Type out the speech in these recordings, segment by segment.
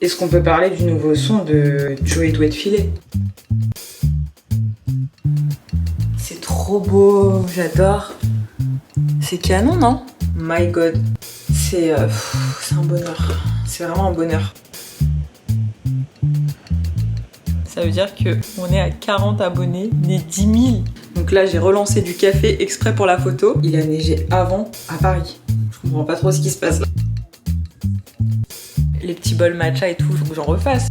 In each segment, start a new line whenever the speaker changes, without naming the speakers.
Est-ce qu'on peut parler du nouveau son de Joey Doit Filer? C'est trop beau, j'adore. C'est canon, non? My God, c'est un bonheur. C'est vraiment un bonheur. Ça veut dire qu'on est à 40 abonnés des 10 000. Donc là, j'ai relancé du café exprès pour la photo. Il a neigé avant à Paris. Je comprends pas trop ce qui se passe là. Les petits bols matcha et tout, faut que j'en refasse.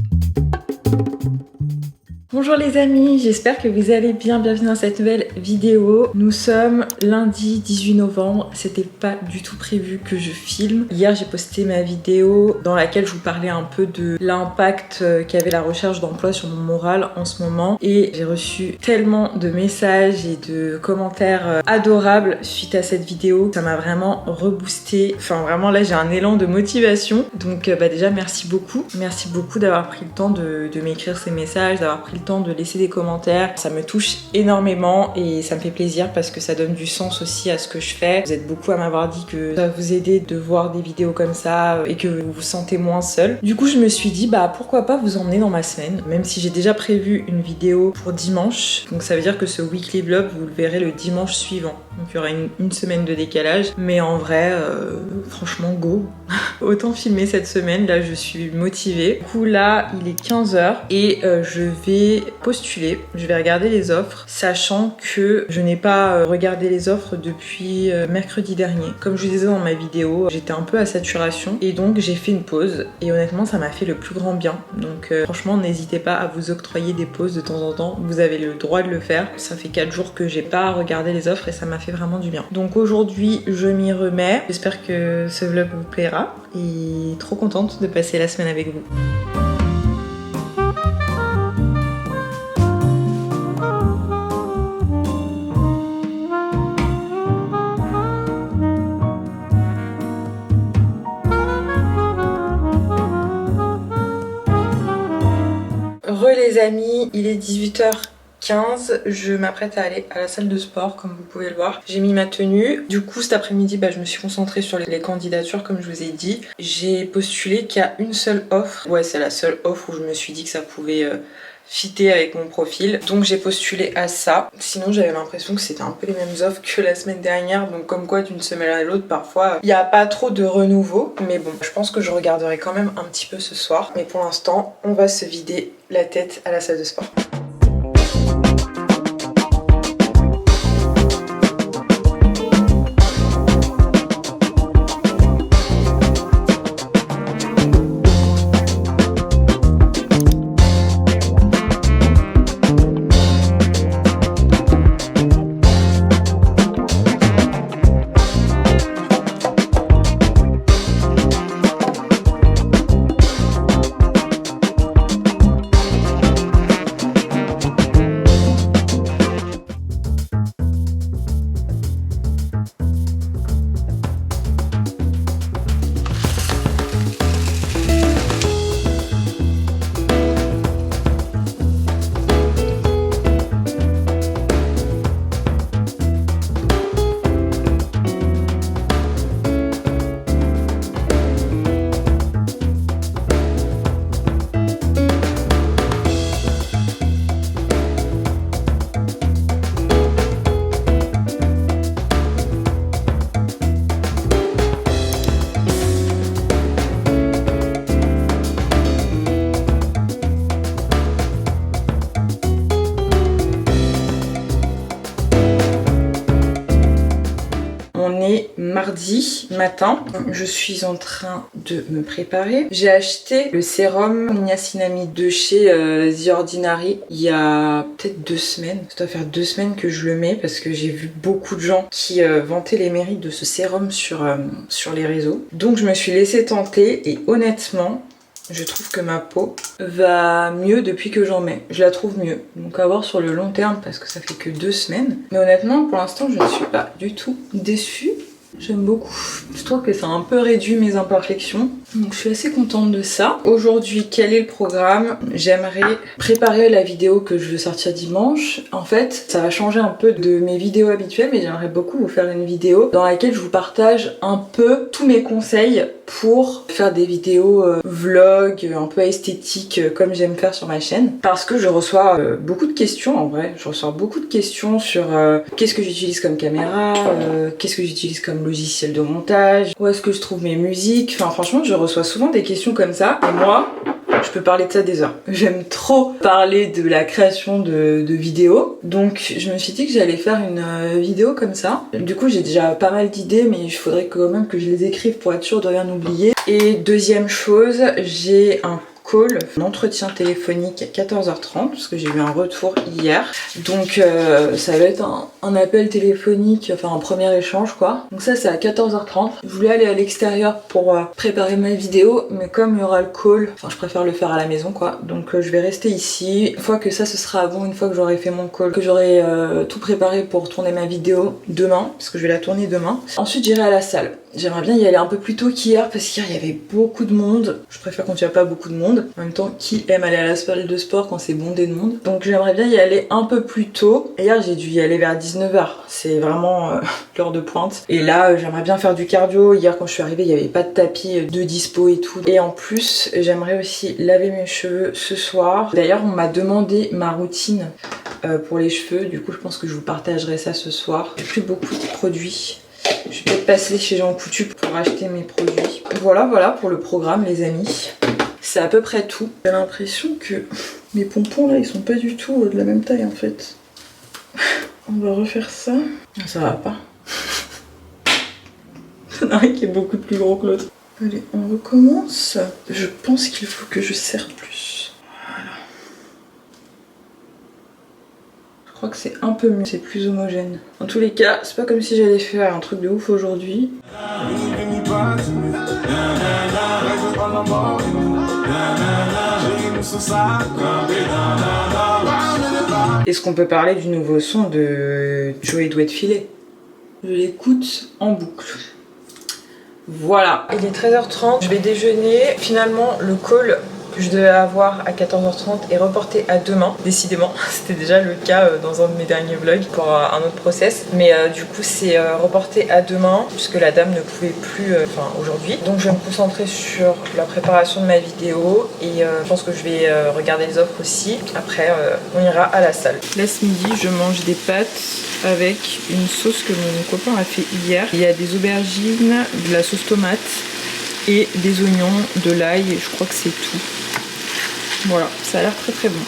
Bonjour les amis, j'espère que vous allez bien, bienvenue dans cette nouvelle vidéo. Nous sommes lundi 18 novembre, c'était pas du tout prévu que je filme. Hier j'ai posté ma vidéo dans laquelle je vous parlais un peu de l'impact qu'avait la recherche d'emploi sur mon moral en ce moment. Et j'ai reçu tellement de messages et de commentaires adorables suite à cette vidéo. Ça m'a vraiment reboosté, enfin vraiment là j'ai un élan de motivation. Donc déjà merci beaucoup d'avoir pris le temps de m'écrire ces messages, d'avoir pris le temps de laisser des commentaires. Ça me touche énormément et ça me fait plaisir parce que ça donne du sens aussi à ce que je fais. Vous êtes beaucoup à m'avoir dit que ça vous aidait de voir des vidéos comme ça et que vous vous sentez moins seul. Du coup je me suis dit pourquoi pas vous emmener dans ma semaine, même si j'ai déjà prévu une vidéo pour dimanche. Donc ça veut dire que ce weekly vlog vous le verrez le dimanche suivant. Donc il y aura une semaine de décalage. Mais en vrai, franchement go. Autant filmer cette semaine, là je suis motivée. Du coup là il est 15h et je vais postuler, je vais regarder les offres, sachant que je n'ai pas regardé les offres depuis mercredi dernier. Comme je vous disais dans ma vidéo, j'étais un peu à saturation et donc j'ai fait une pause et honnêtement ça m'a fait le plus grand bien. Donc franchement n'hésitez pas à vous octroyer des pauses de temps en temps, vous avez le droit de le faire. Ça fait 4 jours que j'ai pas regardé les offres et ça m'a fait vraiment du bien. Donc aujourd'hui je m'y remets, j'espère que ce vlog vous plaira et trop contente de passer la semaine avec vous. Les amis, il est 18h15, je m'apprête à aller à la salle de sport comme vous pouvez le voir. J'ai mis ma tenue, du coup cet après-midi je me suis concentrée sur les candidatures comme je vous ai dit. J'ai postulé qu'il y a une seule offre, ouais c'est la seule offre où je me suis dit que ça pouvait fitter avec mon profil, donc j'ai postulé à ça. Sinon j'avais l'impression que c'était un peu les mêmes offres que la semaine dernière, donc comme quoi d'une semaine à l'autre parfois il n'y a pas trop de renouveau, mais bon je pense que je regarderai quand même un petit peu ce soir, mais pour l'instant on va se vider la tête à la salle de sport. Mardi matin, je suis en train de me préparer. J'ai acheté le sérum niacinamide de chez The Ordinary il y a peut-être 2 semaines. Ça doit faire 2 semaines que je le mets parce que j'ai vu beaucoup de gens qui vantaient les mérites de ce sérum sur les réseaux. Donc je me suis laissée tenter et honnêtement, je trouve que ma peau va mieux depuis que j'en mets. Je la trouve mieux. Donc à voir sur le long terme parce que ça fait que 2 semaines. Mais honnêtement, pour l'instant, je ne suis pas du tout déçue. J'aime beaucoup. Je trouve que ça a un peu réduit mes imperfections. Donc je suis assez contente de ça. Aujourd'hui, quel est le programme? J'aimerais préparer la vidéo que je veux sortir dimanche. En fait, ça va changer un peu de mes vidéos habituelles, mais j'aimerais beaucoup vous faire une vidéo dans laquelle je vous partage un peu tous mes conseils pour faire des vidéos vlog, un peu esthétiques comme j'aime faire sur ma chaîne. Parce que je reçois beaucoup de questions en vrai. Je reçois beaucoup de questions sur qu'est-ce que j'utilise comme caméra, qu'est-ce que j'utilise comme logiciel de montage, où est-ce que je trouve mes musiques. Enfin franchement, je reçois souvent des questions comme ça. Et moi, je peux parler de ça des heures. J'aime trop parler de la création de vidéos. Donc je me suis dit que j'allais faire une vidéo comme ça. Du coup j'ai déjà pas mal d'idées, mais il faudrait quand même que je les écrive pour être sûre de rien oublier. Et deuxième chose, j'ai un entretien téléphonique à 14h30 parce que j'ai eu un retour hier. Donc ça va être un appel téléphonique, enfin un premier échange quoi. Donc ça c'est à 14h30. Je voulais aller à l'extérieur pour préparer ma vidéo, mais comme il y aura le call, enfin je préfère le faire à la maison quoi. Donc je vais rester ici. Une fois que ça ce sera bon, une fois que j'aurai fait mon call, que j'aurai tout préparé pour tourner ma vidéo demain, parce que je vais la tourner demain. Ensuite j'irai à la salle. J'aimerais bien y aller un peu plus tôt qu'hier parce qu'hier il y avait beaucoup de monde. Je préfère quand il n'y a pas beaucoup de monde. En même temps, qui aime aller à la salle de sport quand c'est bondé de monde? Donc j'aimerais bien y aller un peu plus tôt. Hier j'ai dû y aller vers 19h. C'est vraiment l'heure de pointe. Et là j'aimerais bien faire du cardio. Hier quand je suis arrivée il n'y avait pas de tapis de dispo et tout. Et en plus j'aimerais aussi laver mes cheveux ce soir. D'ailleurs on m'a demandé ma routine pour les cheveux. Du coup je pense que je vous partagerai ça ce soir. J'ai plus beaucoup de produits. Je vais peut-être passer chez Jean Coutu pour acheter mes produits. Voilà pour le programme les amis. C'est à peu près tout. J'ai l'impression que mes pompons là ils sont pas du tout de la même taille en fait. On va refaire ça. Ça va pas. Il y en a un qui est beaucoup plus gros que l'autre. Allez, on recommence. Je pense qu'il faut que je serre plus. Voilà. Je crois que c'est un peu mieux, c'est plus homogène. En tous les cas, c'est pas comme si j'allais faire un truc de ouf aujourd'hui. Est-ce qu'on peut parler du nouveau son de Joey Doit Filer? Je l'écoute en boucle. Voilà, il est 13h30, je vais déjeuner. Finalement, le call que je devais avoir à 14h30 est reporté à demain. Décidément, c'était déjà le cas dans un de mes derniers vlogs pour un autre process. Mais du coup, c'est reporté à demain puisque la dame ne pouvait plus aujourd'hui. Donc je vais me concentrer sur la préparation de ma vidéo et je pense que je vais regarder les offres aussi. Après, on ira à la salle. Là, ce midi, je mange des pâtes avec une sauce que mon copain a fait hier. Il y a des aubergines, de la sauce tomate et des oignons, de l'ail et je crois que c'est tout. Voilà, ça a l'air très très bon.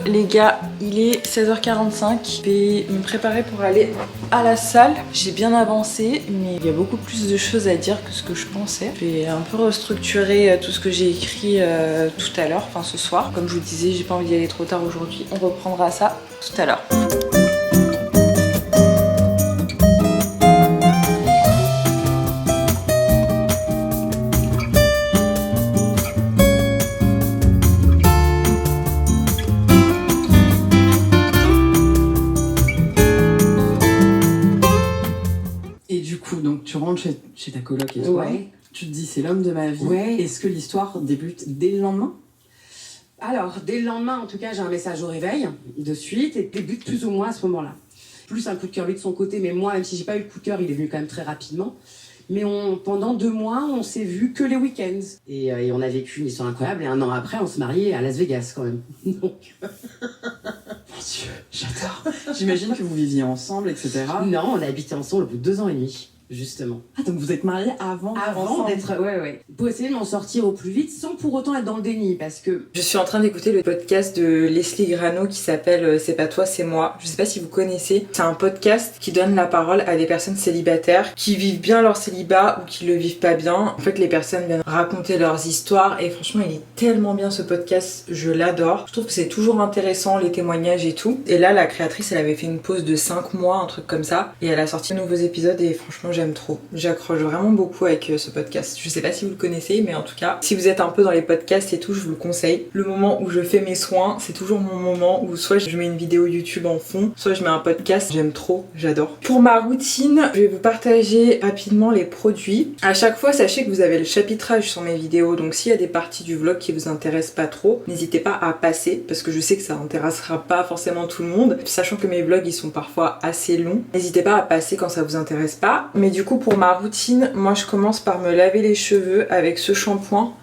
Les gars, il est 16h45, je vais me préparer pour aller à la salle. J'ai bien avancé, mais il y a beaucoup plus de choses à dire que ce que je pensais. Je vais un peu restructurer tout ce que j'ai écrit tout à l'heure, enfin ce soir. Comme je vous disais, j'ai pas envie d'y aller trop tard aujourd'hui. On reprendra ça tout à l'heure.
Donc tu rentres chez ta coloc et toi, tu te dis c'est l'homme de ma vie. Est-ce que l'histoire débute dès le lendemain?
Alors, dès le lendemain, en tout cas, j'ai un message au réveil de suite et débute plus ou moins à ce moment-là. Plus un coup de cœur lui de son côté, mais moi, même si j'ai pas eu de coup de cœur, il est venu quand même très rapidement. Mais pendant 2 mois, on s'est vu que les week-ends. Et on a vécu une histoire incroyable et 1 an après, on se mariait à Las Vegas quand même. Donc...
Mon Dieu, j'adore. J'imagine que vous viviez ensemble, etc.
Non, on a habité ensemble au bout de 2 ans et demi. justement.
Ah, donc vous êtes mariés avant
d'être... Ouais. Pour essayer de m'en sortir au plus vite sans pour autant être dans le déni, parce que...
Je suis en train d'écouter le podcast de Leslie Grano qui s'appelle C'est pas toi, c'est moi. Je sais pas si vous connaissez. C'est un podcast qui donne la parole à des personnes célibataires qui vivent bien leur célibat ou qui le vivent pas bien. En fait, les personnes viennent raconter leurs histoires et franchement, il est tellement bien ce podcast. Je l'adore. Je trouve que c'est toujours intéressant, les témoignages et tout. Et là, la créatrice, elle avait fait une pause de 5 mois, un truc comme ça. Et elle a sorti de nouveaux épisodes et franchement, j'aime trop. J'accroche vraiment beaucoup avec ce podcast. Je sais pas si vous le connaissez, mais en tout cas, si vous êtes un peu dans les podcasts et tout, je vous le conseille. Le moment où je fais mes soins, c'est toujours mon moment où soit je mets une vidéo YouTube en fond, soit je mets un podcast. J'aime trop, j'adore. Pour ma routine, je vais vous partager rapidement les produits. À chaque fois, sachez que vous avez le chapitrage sur mes vidéos, donc s'il y a des parties du vlog qui vous intéressent pas trop, n'hésitez pas à passer, parce que je sais que ça intéressera pas forcément tout le monde, sachant que mes vlogs ils sont parfois assez longs. N'hésitez pas à passer quand ça vous intéresse pas. Mais du coup, pour ma routine, moi je commence par me laver les cheveux avec ce shampoing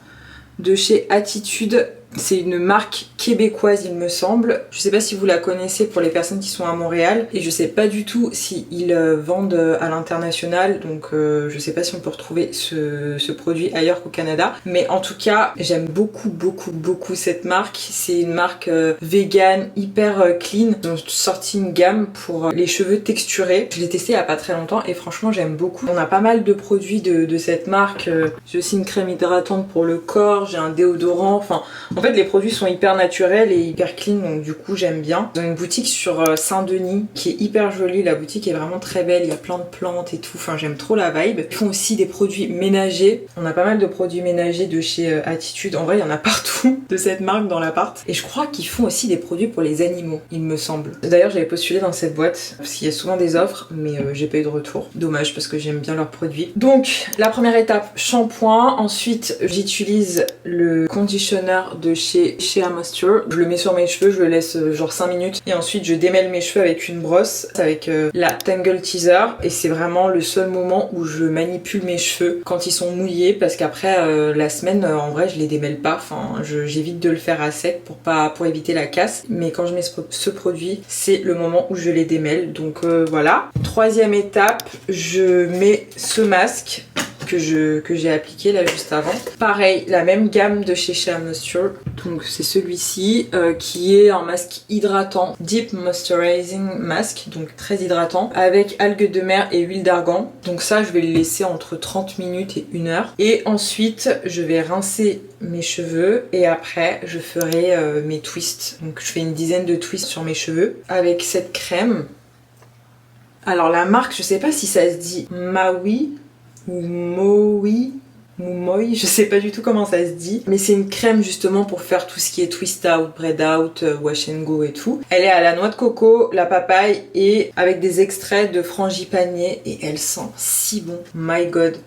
de chez Attitude. C'est une marque québécoise, il me semble. Je sais pas si vous la connaissez pour les personnes qui sont à Montréal. Et je sais pas du tout si ils vendent à l'international. Donc je sais pas si on peut retrouver ce produit ailleurs qu'au Canada. Mais en tout cas, j'aime beaucoup cette marque. C'est une marque vegan, hyper clean. Ils ont sorti une gamme pour les cheveux texturés. Je l'ai testé il y a pas très longtemps et franchement j'aime beaucoup. On a pas mal de produits de cette marque. J'ai aussi une crème hydratante pour le corps. J'ai un déodorant. Enfin... En fait, les produits sont hyper naturels et hyper clean, donc du coup, j'aime bien. Ils ont une boutique sur Saint-Denis qui est hyper jolie. La boutique est vraiment très belle. Il y a plein de plantes et tout. Enfin, j'aime trop la vibe. Ils font aussi des produits ménagers. On a pas mal de produits ménagers de chez Attitude. En vrai, il y en a partout de cette marque dans l'appart. Et je crois qu'ils font aussi des produits pour les animaux, il me semble. D'ailleurs, j'avais postulé dans cette boîte parce qu'il y a souvent des offres, mais j'ai pas eu de retour. Dommage parce que j'aime bien leurs produits. Donc, la première étape, shampoing. Ensuite, j'utilise le conditioner de chez Moisture. Je le mets sur mes cheveux, je le laisse genre 5 minutes et ensuite je démêle mes cheveux avec une brosse avec la Tangle Teaser et c'est vraiment le seul moment où je manipule mes cheveux quand ils sont mouillés parce qu'après la semaine en vrai je les démêle pas, enfin j'évite de le faire à sec pour éviter la casse, mais quand je mets ce produit c'est le moment où je les démêle, donc voilà. Troisième étape, je mets ce masque que j'ai appliqué là juste avant. Pareil, la même gamme de chez Moisture. Donc c'est celui-ci qui est un masque hydratant, Deep Moisturizing Mask, donc très hydratant, avec algues de mer et huile d'argan. Donc ça, je vais le laisser entre 30 minutes et 1 heure. Et ensuite, je vais rincer mes cheveux et après, je ferai mes twists. Donc je fais une dizaine de twists sur mes cheveux avec cette crème. Alors la marque, je sais pas si ça se dit Maui ou Moi, je sais pas du tout comment ça se dit, mais c'est une crème justement pour faire tout ce qui est twist out, braid out, wash and go et tout. Elle est à la noix de coco, la papaye et avec des extraits de frangipanier et elle sent si bon. My god,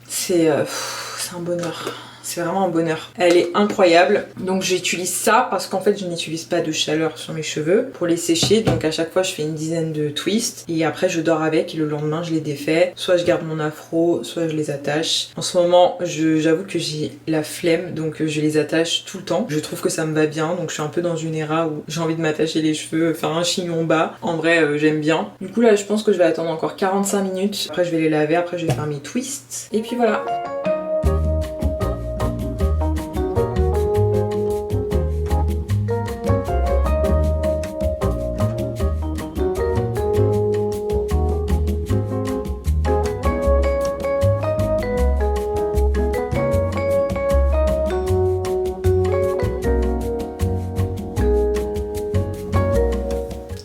c'est un bonheur. C'est vraiment un bonheur. Elle est incroyable. Donc j'utilise ça parce qu'en fait je n'utilise pas de chaleur sur mes cheveux pour les sécher. Donc à chaque fois je fais une dizaine de twists et après je dors avec et le lendemain je les défais. Soit je garde mon afro, soit je les attache. En ce moment j'avoue que j'ai la flemme donc je les attache tout le temps. Je trouve que ça me va bien donc je suis un peu dans une era où j'ai envie de m'attacher les cheveux, faire un chignon bas. En vrai j'aime bien. Du coup là je pense que je vais attendre encore 45 minutes. Après je vais les laver, après je vais faire mes twists. Et puis voilà.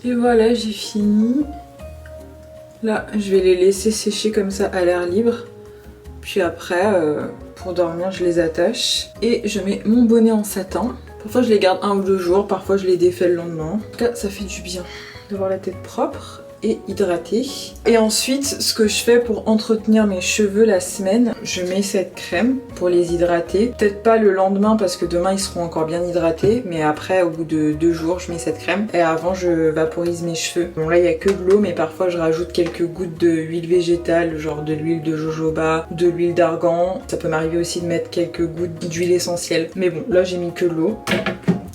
Et voilà, j'ai fini. Là, je vais les laisser sécher comme ça à l'air libre. Puis après, pour dormir, je les attache. Et je mets mon bonnet en satin. Parfois, je les garde 1 ou 2 jours. Parfois, je les défais le lendemain. En tout cas, ça fait du bien d'avoir la tête propre et hydratée. Et ensuite, ce que je fais pour entretenir mes cheveux la semaine, je mets cette crème pour les hydrater. Peut-être pas le lendemain parce que demain ils seront encore bien hydratés, mais après au bout de 2 jours je mets cette crème et avant je vaporise mes cheveux. Bon là il y a que de l'eau mais parfois je rajoute quelques gouttes d'huile végétale, genre de l'huile de jojoba, de l'huile d'argan. Ça peut m'arriver aussi de mettre quelques gouttes d'huile essentielle. Mais bon là j'ai mis que de l'eau.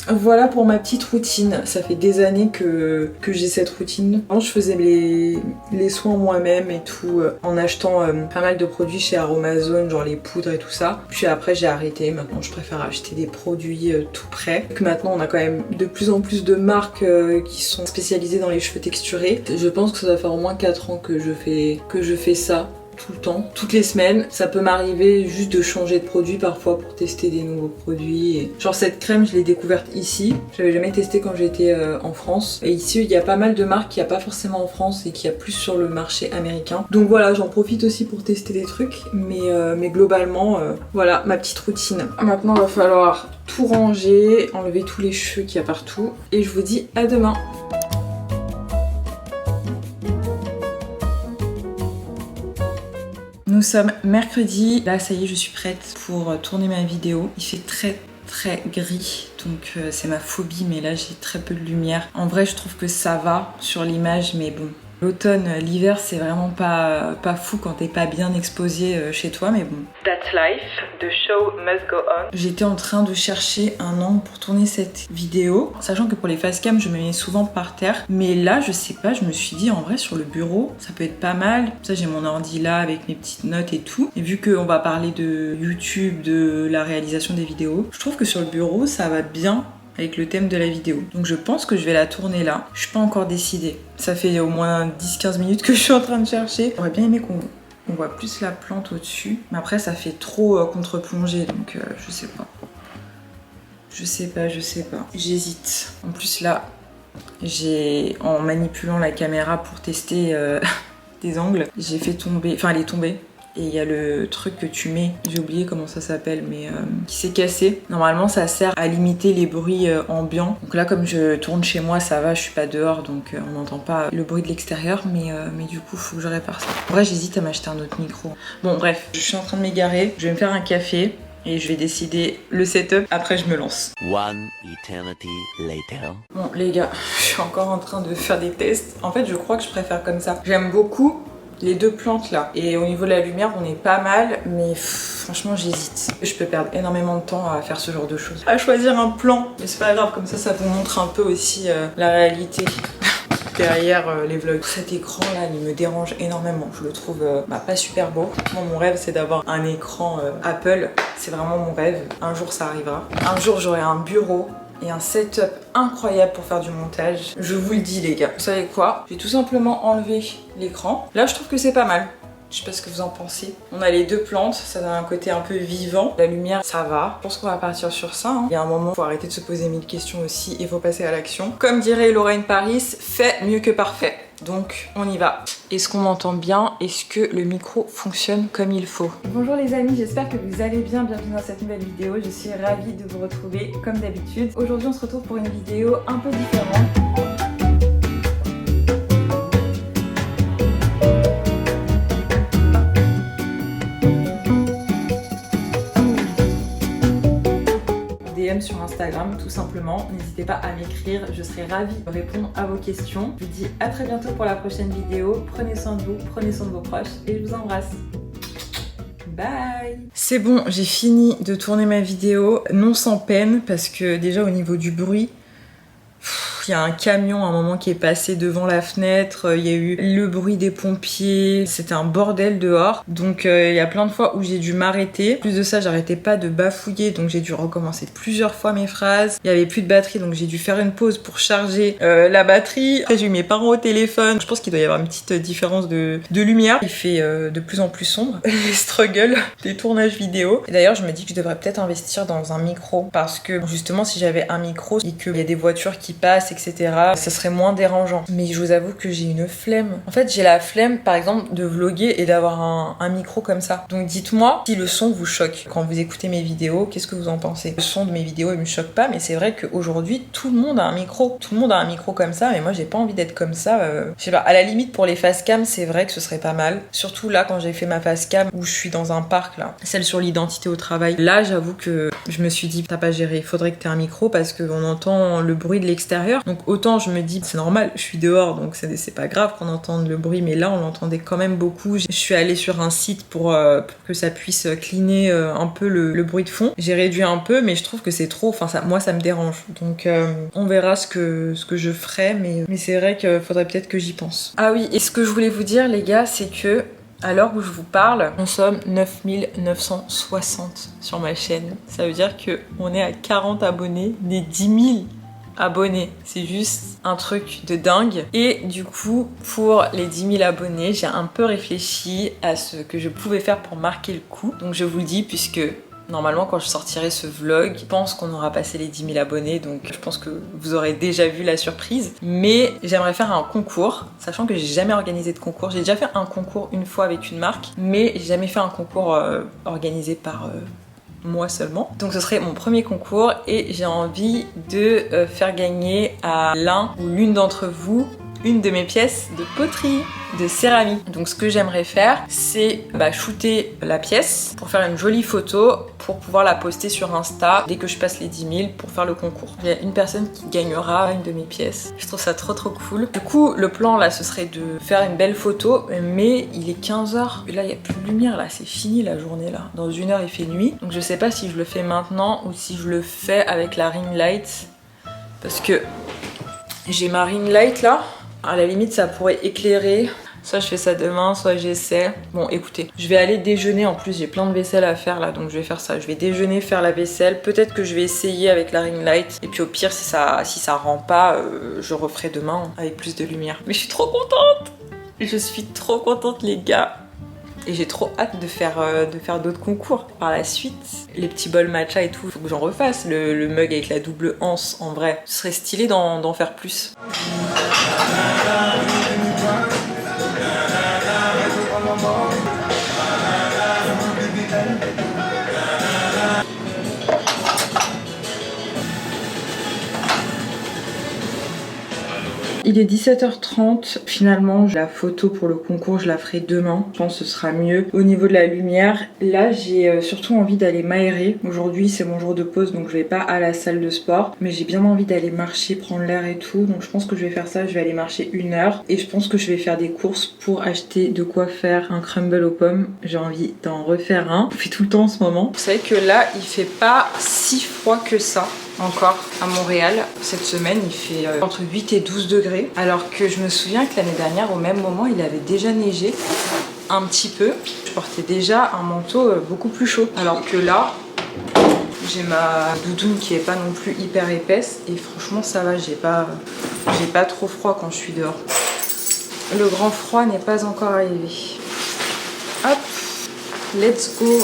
Voilà pour ma petite routine. Ça fait des années que j'ai cette routine. Avant, je faisais les soins moi-même et tout en achetant pas mal de produits chez Aromazone, genre les poudres et tout ça. Puis après j'ai arrêté. Maintenant je préfère acheter des produits tout prêts. Donc maintenant on a quand même de plus en plus de marques qui sont spécialisées dans les cheveux texturés. Je pense que ça doit faire au moins 4 ans que je fais ça. Tout le temps, toutes les semaines. Ça peut m'arriver juste de changer de produit parfois pour tester des nouveaux produits. Et... genre cette crème, je l'ai découverte ici. Je l'avais jamais testée quand j'étais en France. Et ici, il y a pas mal de marques qu'il n'y a pas forcément en France et qu'il y a plus sur le marché américain. Donc voilà, j'en profite aussi pour tester des trucs. Mais globalement, voilà ma petite routine. Maintenant, il va falloir tout ranger, enlever tous les cheveux qu'il y a partout. Et je vous dis à demain. Nous sommes mercredi, là ça y est je suis prête pour tourner ma vidéo. Il fait très gris, donc c'est ma phobie, mais là j'ai très peu de lumière. En vrai je trouve que ça va sur l'image, mais bon. L'automne, l'hiver, c'est vraiment pas fou quand t'es pas bien exposé chez toi, mais bon. That's life, the show must go on. J'étais en train de chercher un angle pour tourner cette vidéo, sachant que pour les facecam, je me mets souvent par terre. Mais là, je sais pas, je me suis dit, en vrai, sur le bureau, ça peut être pas mal. Ça, j'ai mon ordi là avec mes petites notes et tout. Et vu qu'on va parler de YouTube, de la réalisation des vidéos, je trouve que sur le bureau, ça va bien avec le thème de la vidéo. Donc je pense que je vais la tourner là. Je suis pas encore décidée. Ça fait au moins 10-15 minutes que je suis en train de chercher. J'aurais bien aimé qu'on voit plus la plante au-dessus. Mais après ça fait trop contre-plongée, donc je sais pas. Je sais pas. J'hésite. En plus là, en manipulant la caméra pour tester des angles, j'ai fait tomber... enfin elle est tombée. Et il y a le truc que tu mets, j'ai oublié comment ça s'appelle, mais qui s'est cassé. Normalement ça sert à limiter les bruits ambiants. Donc là comme je tourne chez moi ça va, je suis pas dehors donc on n'entend pas le bruit de l'extérieur, mais du coup faut que je répare ça. En vrai j'hésite à m'acheter un autre micro. Bon bref, je suis en train de m'égarer, je vais me faire un café et je vais décider le setup, après je me lance.
One eternity later.
Bon les gars, je suis encore en train de faire des tests. En fait je crois que je préfère comme ça. J'aime beaucoup les deux plantes là. Et au niveau de la lumière, on est pas mal, mais franchement, j'hésite. Je peux perdre énormément de temps à faire ce genre de choses. À choisir un plan. Mais c'est pas grave, comme ça vous montre un peu aussi la réalité derrière les vlogs. Cet écran là, il me dérange énormément. Je le trouve pas super beau. Moi, mon rêve, c'est d'avoir un écran Apple. C'est vraiment mon rêve. Un jour, ça arrivera. Un jour, j'aurai un bureau et un setup incroyable pour faire du montage. Je vous le dis les gars. Vous savez quoi? Je vais tout simplement enlever l'écran. Là je trouve que c'est pas mal. Je sais pas ce que vous en pensez. On a les deux plantes, ça donne un côté un peu vivant. La lumière, ça va. Je pense qu'on va partir sur ça. Il y a un moment, faut arrêter de se poser 1000 questions aussi et faut passer à l'action. Comme dirait Lorraine Paris, fait mieux que parfait. Donc on y va. Est-ce qu'on m'entend bien? Est-ce que le micro fonctionne comme il faut? Bonjour les amis, j'espère que vous allez bien. Bienvenue dans cette nouvelle vidéo. Je suis ravie de vous retrouver comme d'habitude. Aujourd'hui on se retrouve pour une vidéo un peu différente. Sur Instagram tout simplement, n'hésitez pas à m'écrire, je serai ravie de répondre à vos questions. Je vous dis à très bientôt pour la prochaine vidéo, prenez soin de vous, prenez soin de vos proches et je vous embrasse. Bye. C'est bon, j'ai fini de tourner ma vidéo, non sans peine parce que déjà au niveau du bruit, il y a un camion à un moment qui est passé devant la fenêtre, il y a eu le bruit des pompiers, c'était un bordel dehors. Donc il y a plein de fois où j'ai dû m'arrêter. Plus de ça, j'arrêtais pas de bafouiller, donc j'ai dû recommencer plusieurs fois mes phrases. Il y avait plus de batterie, donc j'ai dû faire une pause pour charger la batterie. Après j'ai eu mes parents au téléphone. Je pense qu'il doit y avoir une petite différence de lumière. Il fait de plus en plus sombre. Les struggles des tournages vidéo. Et d'ailleurs je me dis que je devrais peut-être investir dans un micro, parce que justement si j'avais un micro et qu'il y a des voitures qui passent, etc., ça serait moins dérangeant. Mais je vous avoue que j'ai une flemme. En fait, j'ai la flemme, par exemple, de vlogger et d'avoir un micro comme ça. Donc dites-moi si le son vous choque. Quand vous écoutez mes vidéos, qu'est-ce que vous en pensez? Le son de mes vidéos, il me choque pas, mais c'est vrai qu'aujourd'hui, tout le monde a un micro. Tout le monde a un micro comme ça, mais moi, j'ai pas envie d'être comme ça. Je sais pas, à la limite, pour les facecam, c'est vrai que ce serait pas mal. Surtout là, quand j'ai fait ma facecam, où je suis dans un parc, là, celle sur l'identité au travail. Là, j'avoue que je me suis dit, t'as pas géré, il faudrait que t'aies un micro parce qu'on entend le bruit de l'extérieur. l'extérieur. Donc autant je me dis c'est normal, je suis dehors donc c'est pas grave qu'on entende le bruit, mais là on l'entendait quand même beaucoup. Je suis allée sur un site pour que ça puisse cleaner un peu le bruit de fond. J'ai réduit un peu, mais je trouve que c'est trop, enfin moi ça me dérange. Donc on verra ce que je ferai, mais c'est vrai qu'il faudrait peut-être que j'y pense. Ah oui, et ce que je voulais vous dire les gars, c'est que à l'heure où je vous parle, nous sommes 9960 sur ma chaîne. Ça veut dire qu'on est à 40 abonnés des 10 000 abonnés. C'est juste un truc de dingue. Et du coup, pour les 10 000 abonnés, j'ai un peu réfléchi à ce que je pouvais faire pour marquer le coup. Donc je vous le dis, puisque normalement quand je sortirai ce vlog, je pense qu'on aura passé les 10 000 abonnés, donc je pense que vous aurez déjà vu la surprise. Mais j'aimerais faire un concours, sachant que j'ai jamais organisé de concours. J'ai déjà fait un concours une fois avec une marque, mais j'ai jamais fait un concours organisé par moi seulement. Donc ce serait mon premier concours et j'ai envie de faire gagner à l'un ou l'une d'entre vous une de mes pièces de poterie, de céramique. Donc ce que j'aimerais faire, c'est shooter la pièce pour faire une jolie photo pour pouvoir la poster sur Insta dès que je passe les 10 000 pour faire le concours. Il y a une personne qui gagnera une de mes pièces. Je trouve ça trop cool. Du coup, le plan là, ce serait de faire une belle photo, mais il est 15h. Et là, il n'y a plus de lumière là, c'est fini la journée là. Dans 1 heure, il fait nuit. Donc je sais pas si je le fais maintenant ou si je le fais avec la ring light. Parce que j'ai ma ring light là. À la limite, ça pourrait éclairer. Soit je fais ça demain, soit j'essaie. Bon, écoutez, je vais aller déjeuner. En plus, j'ai plein de vaisselle à faire là, donc je vais faire ça. Je vais déjeuner, faire la vaisselle. Peut-être que je vais essayer avec la ring light. Et puis au pire, si ça rend pas, je referai demain avec plus de lumière. Mais je suis trop contente. Je suis trop contente, les gars. Et j'ai trop hâte de faire d'autres concours par la suite. Les petits bols matcha et tout, faut que j'en refasse. Le mug avec la double anse, en vrai. Ce serait stylé d'en faire plus. Il est 17h30, finalement la photo pour le concours je la ferai demain, je pense que ce sera mieux. Au niveau de la lumière, là j'ai surtout envie d'aller m'aérer. Aujourd'hui c'est mon jour de pause donc je vais pas à la salle de sport, mais j'ai bien envie d'aller marcher, prendre l'air et tout, donc je pense que je vais faire ça, je vais aller marcher 1 heure et je pense que je vais faire des courses pour acheter de quoi faire un crumble aux pommes. J'ai envie d'en refaire un, je fais tout le temps en ce moment. Vous savez que là il fait pas si froid que ça encore à Montréal. Cette semaine il fait entre 8 et 12 degrés, alors que je me souviens que l'année dernière au même moment il avait déjà neigé un petit peu. Je portais déjà un manteau beaucoup plus chaud, alors que là j'ai ma doudoune qui est pas non plus hyper épaisse et franchement ça va, j'ai pas trop froid quand je suis dehors. Le grand froid n'est pas encore arrivé. Hop, let's go.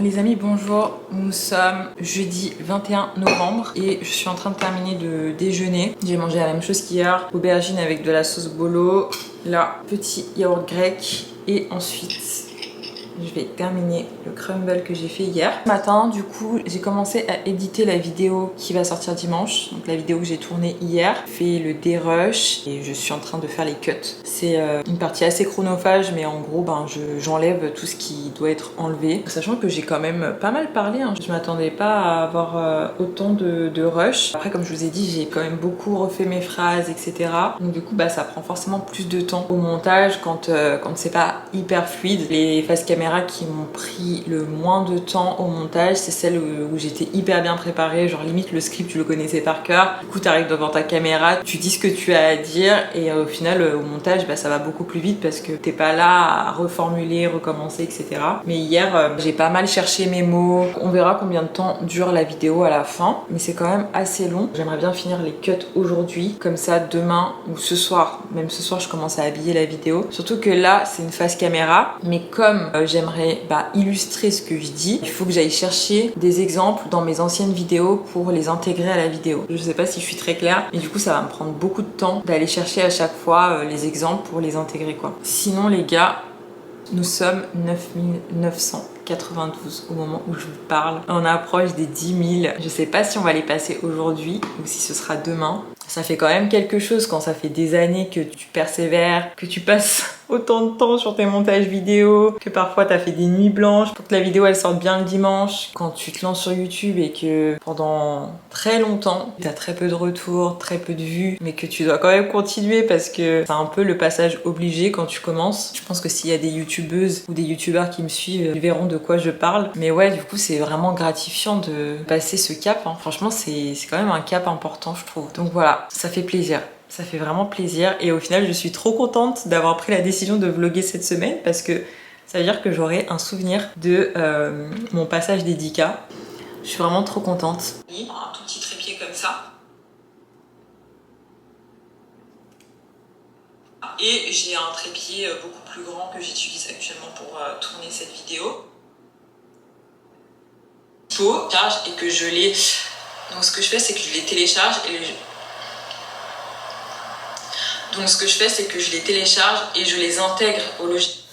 Les amis, bonjour, nous sommes jeudi 21 novembre et je suis en train de terminer de déjeuner. J'ai mangé la même chose qu'hier, aubergine avec de la sauce bolo, là, petit yaourt grec et ensuite je vais terminer le crumble que j'ai fait hier. Ce matin, du coup, j'ai commencé à éditer la vidéo qui va sortir dimanche. Donc la vidéo que j'ai tournée hier. J'ai fait le dérush et je suis en train de faire les cuts. C'est une partie assez chronophage, mais en gros, j'enlève tout ce qui doit être enlevé. Sachant que j'ai quand même pas mal parlé. Hein. Je m'attendais pas à avoir autant de rush. Après, comme je vous ai dit, j'ai quand même beaucoup refait mes phrases, etc. Donc du coup, ça prend forcément plus de temps au montage quand c'est pas hyper fluide. Les phases caméra caméras qui m'ont pris le moins de temps au montage, c'est celles où j'étais hyper bien préparée, genre limite le script tu le connaissais par cœur. Du coup t'arrives devant ta caméra, tu dis ce que tu as à dire et au final au montage bah, ça va beaucoup plus vite parce que t'es pas là à reformuler, recommencer, etc. Mais hier j'ai pas mal cherché mes mots. On verra combien de temps dure la vidéo à la fin, mais c'est quand même assez long. J'aimerais bien finir les cuts aujourd'hui, comme ça demain ou ce soir, même ce soir je commence à habiller la vidéo. Surtout que là c'est une face caméra, mais comme j'aimerais illustrer ce que je dis, il faut que j'aille chercher des exemples dans mes anciennes vidéos pour les intégrer à la vidéo. Je sais pas si je suis très claire, mais du coup ça va me prendre beaucoup de temps d'aller chercher à chaque fois les exemples pour les intégrer quoi. Sinon les gars, nous sommes 9992 au moment où je vous parle. On approche des 10 000. Je sais pas si on va les passer aujourd'hui ou si ce sera demain. Ça fait quand même quelque chose quand ça fait des années que tu persévères, que tu passes autant de temps sur tes montages vidéo, que parfois t'as fait des nuits blanches pour que la vidéo elle sorte bien le dimanche. Quand tu te lances sur YouTube et que pendant très longtemps t'as très peu de retours, très peu de vues, mais que tu dois quand même continuer parce que c'est un peu le passage obligé quand tu commences. Je pense que s'il y a des youtubeuses ou des youtubeurs qui me suivent, ils verront de quoi je parle. Mais ouais, du coup c'est vraiment gratifiant de passer ce cap. Franchement c'est quand même un cap important je trouve. Donc voilà, ça fait plaisir. Ça fait vraiment plaisir et au final je suis trop contente d'avoir pris la décision de vlogger cette semaine parce que ça veut dire que j'aurai un souvenir de mon passage d'Edika. Je suis vraiment trop contente. Un tout petit trépied comme ça. Et j'ai un trépied beaucoup plus grand que j'utilise actuellement pour tourner cette vidéo. Charge et que je les... Donc ce que je fais c'est que je les télécharge et je les intègre au logiciel.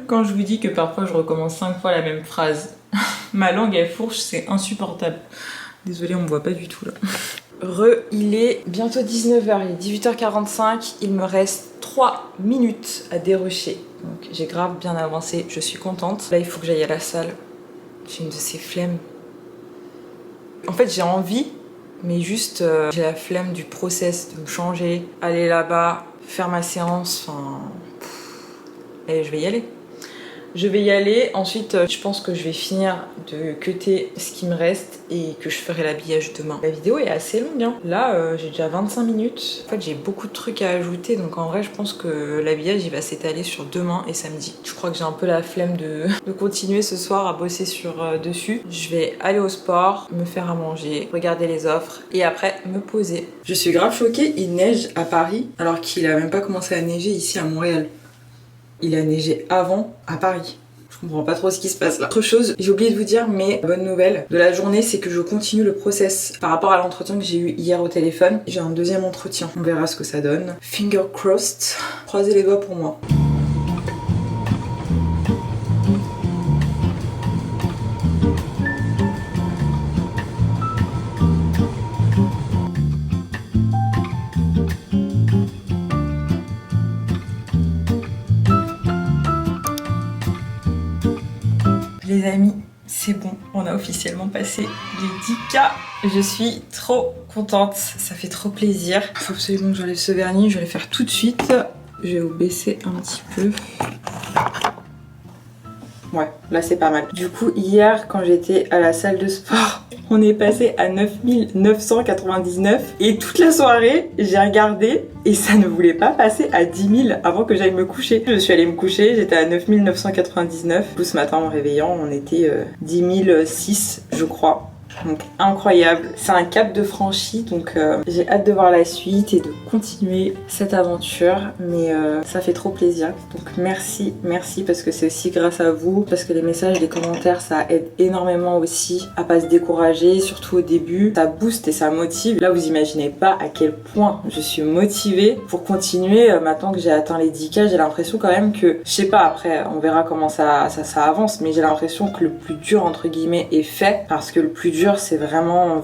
Quand je vous dis que parfois je recommence 5 fois la même phrase, ma langue elle fourche, c'est insupportable. Désolée, on me voit pas du tout là. Il est bientôt 19h, il est 18h45, il me reste 3 minutes à dérocher. Donc j'ai grave bien avancé, je suis contente. Là il faut que j'aille à la salle, j'ai une de ces flemmes. En fait j'ai envie, mais juste j'ai la flemme du process de me changer, aller là-bas, faire ma séance, enfin... Et je vais y aller. Je vais y aller, ensuite je pense que je vais finir de cutter ce qui me reste et que je ferai l'habillage demain. La vidéo est assez longue, hein. Là j'ai déjà 25 minutes. En fait j'ai beaucoup de trucs à ajouter, donc en vrai je pense que l'habillage il va s'étaler sur demain et samedi. Je crois que j'ai un peu la flemme de continuer ce soir à bosser sur dessus. Je vais aller au sport, me faire à manger, regarder les offres et après me poser. Je suis grave choquée, il neige à Paris alors qu'il a même pas commencé à neiger ici à Montréal. Il a neigé avant à Paris. Je comprends pas trop ce qui se passe là. Autre chose, j'ai oublié de vous dire, mais bonne nouvelle de la journée, c'est que je continue le process par rapport à l'entretien que j'ai eu hier au téléphone. J'ai un deuxième entretien. On verra ce que ça donne. Finger crossed. Croisez les doigts pour moi. Les amis, c'est bon, on a officiellement passé les 10K. Je suis trop contente, ça fait trop plaisir. Il faut absolument que j'enlève ce vernis, je vais le faire tout de suite. Je vais vous baisser un petit peu. Ouais, là c'est pas mal. Du coup, hier, quand j'étais à la salle de sport, on est passé à 9999 et toute la soirée, j'ai regardé et ça ne voulait pas passer à 10 000 avant que j'aille me coucher. Je suis allée me coucher, j'étais à 9999. Du coup, ce matin, en me réveillant, on était 10 006, je crois. Donc incroyable, c'est un cap de franchi, donc j'ai hâte de voir la suite et de continuer cette aventure, mais ça fait trop plaisir. Donc merci parce que c'est aussi grâce à vous, parce que les messages, les commentaires, ça aide énormément aussi à pas se décourager, surtout au début, ça booste et ça motive. Là vous imaginez pas à quel point je suis motivée pour continuer. Maintenant que j'ai atteint les 10K, j'ai l'impression quand même que, je sais pas, après on verra comment ça avance, mais j'ai l'impression que le plus dur entre guillemets est fait, parce que le plus dur c'est vraiment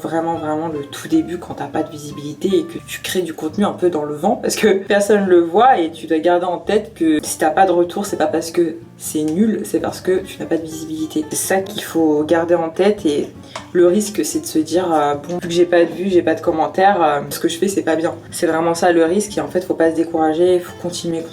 le tout début quand t'as pas de visibilité et que tu crées du contenu un peu dans le vent parce que personne le voit et tu dois garder en tête que si t'as pas de retour, c'est pas parce que c'est nul, c'est parce que tu n'as pas de visibilité. C'est ça qu'il faut garder en tête et Le risque, c'est de se dire bon, vu que j'ai pas de vues, j'ai pas de commentaires, ce que je fais c'est pas bien. C'est vraiment ça le risque et en fait faut pas se décourager, il faut continuer.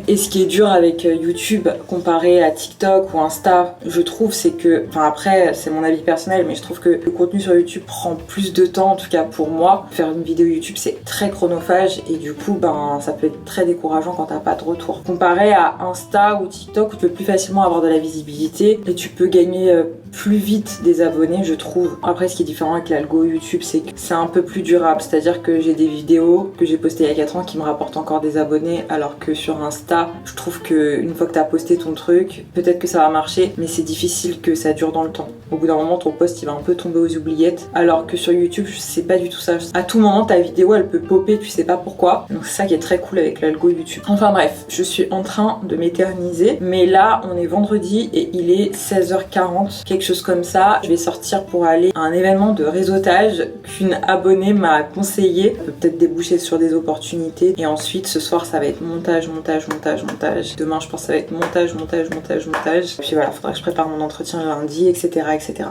Et ce qui est dur avec YouTube comparé à TikTok ou Insta, je trouve, c'est que, enfin après c'est mon avis personnel, mais je trouve que le contenu sur YouTube prend plus de temps, en tout cas pour moi. Faire une vidéo YouTube c'est très chronophage et du coup ben ça peut être très décourageant quand t'as pas de retour. Comparé à Insta ou TikTok où tu peux plus facilement avoir de la visibilité et tu peux gagner plus vite des abonnés, je trouve. Après, ce qui est différent avec l'algo YouTube, c'est que c'est un peu plus durable. C'est-à-dire que j'ai des vidéos que j'ai postées il y a 4 ans qui me rapportent encore des abonnés, alors que sur Insta, je trouve que une fois que t'as posté ton truc, peut-être que ça va marcher, mais c'est difficile que ça dure dans le temps. Au bout d'un moment, ton post, il va un peu tomber aux oubliettes, alors que sur YouTube, je sais pas du tout ça. À tout moment, ta vidéo, elle peut popper, tu sais pas pourquoi. Donc c'est ça qui est très cool avec l'algo YouTube. Enfin bref, je suis en train de m'éterniser, mais là, on est vendredi et il est 16h40, quelque chose comme ça. Je vais sortir pour aller à un événement de réseautage qu'une abonnée m'a conseillé. Ça peut peut-être déboucher sur des opportunités. Et ensuite, ce soir, ça va être montage. Demain, je pense que ça va être montage. Puis voilà, faudra que je prépare mon entretien lundi, etc.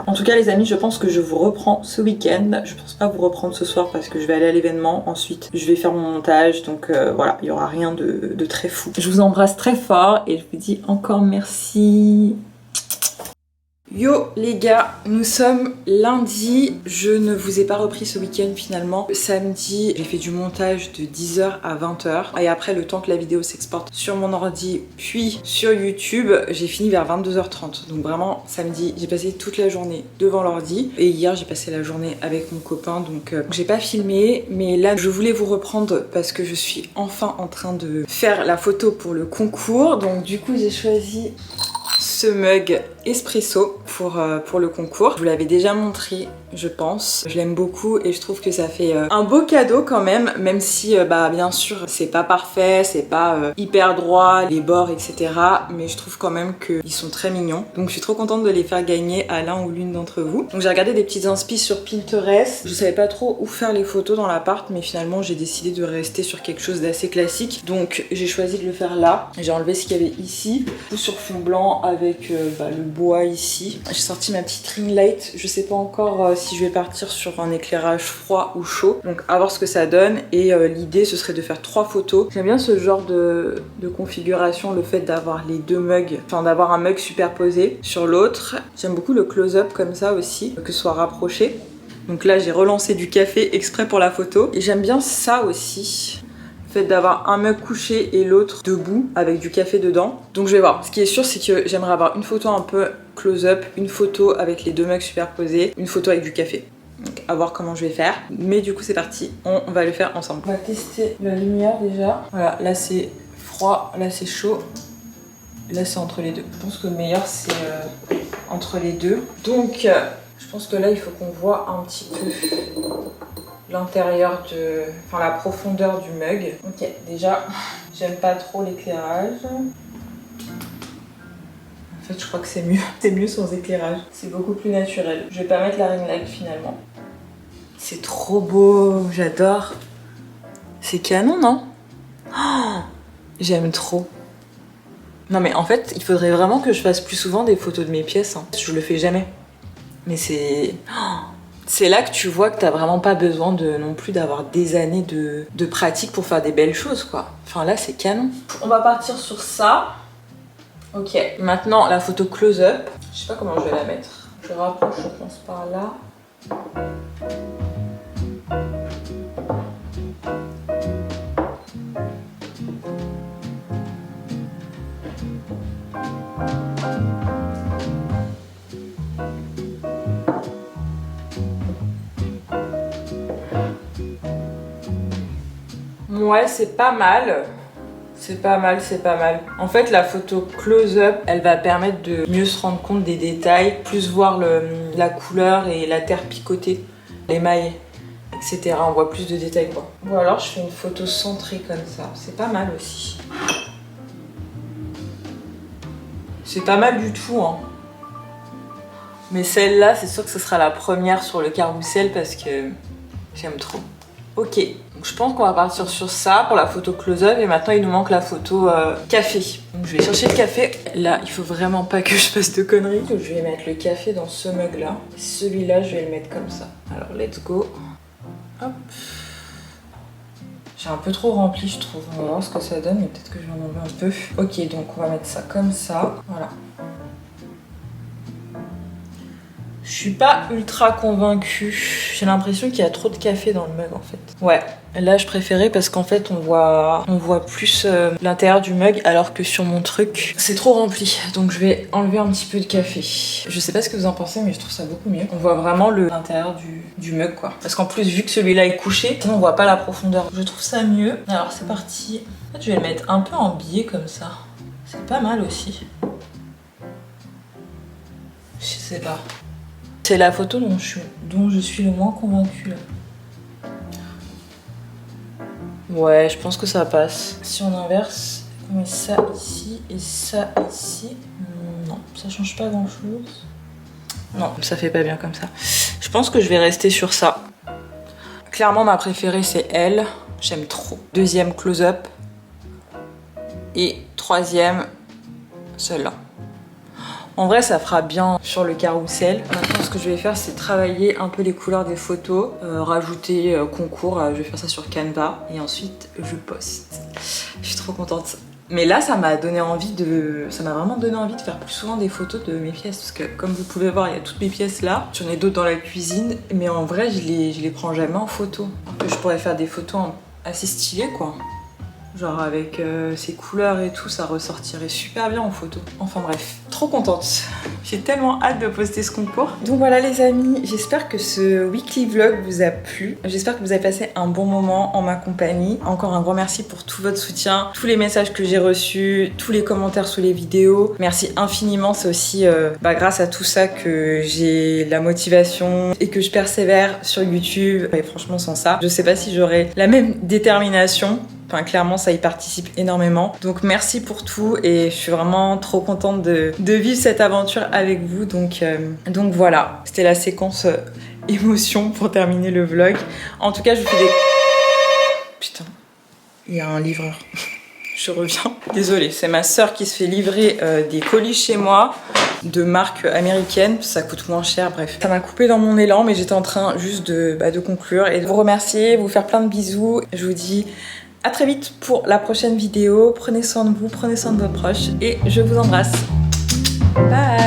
En tout cas, les amis, je pense que je vous reprends ce week-end. Je pense pas vous reprendre ce soir parce que je vais aller à l'événement. Ensuite, je vais faire mon montage. Donc voilà, il y aura rien de très fou. Je vous embrasse très fort et je vous dis encore merci. Yo les gars, nous sommes lundi, je ne vous ai pas repris ce week-end finalement. Samedi, j'ai fait du montage de 10h à 20h et après le temps que la vidéo s'exporte sur mon ordi puis sur YouTube, j'ai fini vers 22h30. Donc vraiment samedi, j'ai passé toute la journée devant l'ordi et hier j'ai passé la journée avec mon copain donc j'ai pas filmé, mais là je voulais vous reprendre parce que je suis enfin en train de faire la photo pour le concours. Donc du coup j'ai choisi ce mug espresso pour le concours. Je vous l'avais déjà montré, je pense. Je l'aime beaucoup et je trouve que ça fait un beau cadeau quand même si bah bien sûr c'est pas parfait, c'est pas hyper droit, les bords etc. Mais je trouve quand même qu'ils sont très mignons. Donc je suis trop contente de les faire gagner à l'un ou l'une d'entre vous. Donc j'ai regardé des petites inspi sur Pinterest. Je savais pas trop où faire les photos dans l'appart, mais finalement j'ai décidé de rester sur quelque chose d'assez classique. Donc j'ai choisi de le faire là. J'ai enlevé ce qu'il y avait ici, tout sur fond blanc avec le bois ici. J'ai sorti ma petite ring light. Je sais pas encore si je vais partir sur un éclairage froid ou chaud. Donc à voir ce que ça donne. Et l'idée ce serait de faire 3 photos. J'aime bien ce genre de configuration, le fait d'avoir les deux mugs, enfin d'avoir un mug superposé sur l'autre. J'aime beaucoup le close-up comme ça aussi, que ce soit rapproché. Donc là j'ai relancé du café exprès pour la photo. Et j'aime bien ça aussi. Le fait d'avoir un mug couché et l'autre debout avec du café dedans. Donc je vais voir. Ce qui est sûr c'est que j'aimerais avoir une photo un peu close-up, une photo avec les deux mugs superposés, une photo avec du café. Donc à voir comment je vais faire. Mais du coup c'est parti, on va le faire ensemble. On va tester la lumière déjà. Voilà, là c'est froid, là c'est chaud. Là c'est entre les deux. Je pense que le meilleur c'est entre les deux. Donc je pense que là il faut qu'on voit un petit peu l'intérieur de... enfin la profondeur du mug. Ok, déjà j'aime pas trop l'éclairage. En fait je crois que c'est mieux. C'est mieux sans éclairage. C'est beaucoup plus naturel. Je vais pas mettre la ring light finalement. C'est trop beau, j'adore. C'est canon, non? Oh, j'aime trop. Non mais en fait il faudrait vraiment que je fasse plus souvent des photos de mes pièces. Hein. Je le fais jamais. Mais c'est... Oh, c'est là que tu vois que t'as vraiment pas besoin non plus d'avoir des années de pratique pour faire des belles choses quoi. Enfin là c'est canon. On va partir sur ça. Ok, maintenant la photo close-up. Je sais pas comment je vais la mettre. Je rapproche je pense par là. Ouais, c'est pas mal. C'est pas mal. En fait, la photo close-up, elle va permettre de mieux se rendre compte des détails, plus voir la couleur et la terre picotée, l'émail, etc. On voit plus de détails, quoi. Ou alors, je fais une photo centrée comme ça. C'est pas mal aussi. C'est pas mal du tout, hein. Mais celle-là, c'est sûr que ce sera la première sur le carrousel parce que j'aime trop. Ok, donc je pense qu'on va partir sur ça pour la photo close-up et maintenant il nous manque la photo café. Donc je vais chercher le café. Là, il faut vraiment pas que je fasse de conneries. Donc je vais mettre le café dans ce mug là. Celui-là, je vais le mettre comme ça. Alors let's go. Hop. J'ai un peu trop rempli, je trouve. On va voir ce que ça donne, mais peut-être que je vais en enlever un peu. Ok, donc on va mettre ça comme ça. Voilà. Je suis pas ultra convaincue. J'ai l'impression qu'il y a trop de café dans le mug en fait. Ouais, là je préférais parce qu'en fait on voit plus l'intérieur du mug alors que sur mon truc c'est trop rempli. Donc je vais enlever un petit peu de café. Je sais pas ce que vous en pensez mais je trouve ça beaucoup mieux. On voit vraiment l'intérieur du mug quoi. Parce qu'en plus vu que celui-là est couché, sinon on voit pas la profondeur. Je trouve ça mieux. Alors c'est parti. En fait je vais le mettre un peu en biais comme ça. C'est pas mal aussi. Je sais pas. C'est la photo dont je suis le moins convaincue là. Ouais, je pense que ça passe. Si on inverse, on met ça ici et ça ici. Non, ça change pas grand chose. Non, ça fait pas bien comme ça. Je pense que je vais rester sur ça. Clairement, ma préférée c'est elle. J'aime trop. Deuxième close-up. Et troisième, celle-là. En vrai, ça fera bien sur le carrousel. Maintenant, ce que je vais faire, c'est travailler un peu les couleurs des photos, rajouter concours. Je vais faire ça sur Canva et ensuite je poste. Je suis trop contente. Mais là, ça m'a vraiment donné envie de faire plus souvent des photos de mes pièces parce que, comme vous pouvez voir, il y a toutes mes pièces là. J'en ai d'autres dans la cuisine, mais en vrai, je les prends jamais en photo. Alors que je pourrais faire des photos assez stylées, quoi. Genre avec ces couleurs et tout, ça ressortirait super bien en photo. Enfin bref, trop contente. J'ai tellement hâte de poster ce concours. Donc voilà les amis, j'espère que ce weekly vlog vous a plu. J'espère que vous avez passé un bon moment en ma compagnie. Encore un grand merci pour tout votre soutien, tous les messages que j'ai reçus, tous les commentaires sous les vidéos. Merci infiniment, c'est aussi grâce à tout ça que j'ai la motivation et que je persévère sur YouTube. Et franchement sans ça, je sais pas si j'aurais la même détermination. Enfin, clairement, ça y participe énormément. Donc, merci pour tout et je suis vraiment trop contente de vivre cette aventure avec vous. Donc voilà, c'était la séquence émotion pour terminer le vlog. En tout cas, je vous fais des... Putain, il y a un livreur. Je reviens. Désolée, c'est ma sœur qui se fait livrer des colis chez moi de marque américaine, ça coûte moins cher, bref. Ça m'a coupé dans mon élan, mais j'étais en train juste de conclure et de vous remercier, vous faire plein de bisous. Je vous dis à très vite pour la prochaine vidéo. Prenez soin de vous, prenez soin de vos proches et je vous embrasse. Bye!